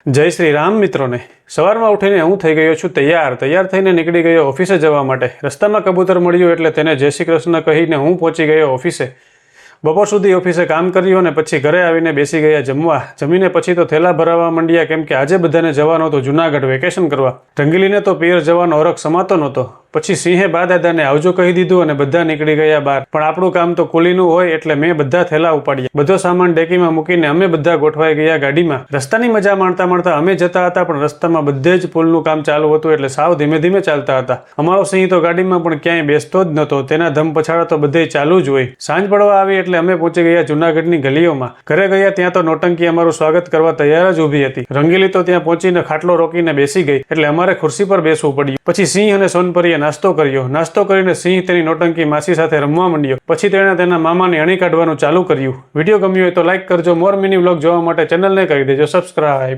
જય શ્રી રામ મિત્રોને સવારમાં ઉઠીને હું થઈ ગયો છું તૈયાર થઈને નીકળી ગયો ઓફિસે જવા માટે। રસ્તામાં કબૂતર મળ્યું એટલે તેને જય શ્રી કૃષ્ણ કહીને હું પહોંચી ગયો ઓફિસે। બપોર સુધી ઓફિસે કામ કર્યું અને પછી ઘરે આવીને બેસી ગયા જમવા। જમીને પછી તો થેલા ભરાવા માંડ્યા, કેમ કે આજે બધાને જવાનું હતું જૂનાગઢ વેકેશન કરવા। રંગીલીને તો પિયર જવાનો હરખ સમાતો નહોતો। પછી સિંહે બા દાદાને આવજો કહી દીધું અને બધા નીકળી ગયા બહાર। પણ આપણું કામ તો કુલીનું હોય એટલે મેં બધા થેલા ઉપાડ્યા। બધો સામાન ડેકીમાં મૂકીને અમે બધા ગોઠવાઈ ગયા ગાડીમાં। રસ્તાની મજા માણતા માણતા અમે જતા હતા, પણ રસ્તામાં બધે જ પુલનું કામ ચાલુ હતું એટલે સાવ ધીમે ધીમે ચાલતા હતા। અમારો સિંહ તો ગાડીમાં પણ ક્યાંય બેસતો જ નહોતો, તેના ધમ પછાડા તો બધે ચાલુ જ હોય। સાંજ પડવા આવી એટલે અમે પહોંચી ગયા જૂનાગઢની ગલીઓમાં। ઘરે ગયા ત્યાં તો નોટંકી અમારું સ્વાગત કરવા તૈયાર જ ઊભી હતી। રંગીલી તો ત્યાં પહોંચીને ખાટલો રોકીને બેસી ગઈ એટલે અમારે ખુરશી પર બેસવું પડ્યું। પછી સિંહ અને સોનપરીએ નાસ્તો કર્યો। નાસ્તો કરીને સિંહ તેની નોટંકી માસી સાથે રમવા માંડ્યો। પછી તેણે તેના મામાની અણી કાઢવાનું ચાલુ કર્યું। વિડીયો ગમ્યો હોય તો લાઈક કરજો। મોર મિની વ્લોગ જોવા માટે ચેનલને કરી દેજો સબસ્ક્રાઇબ।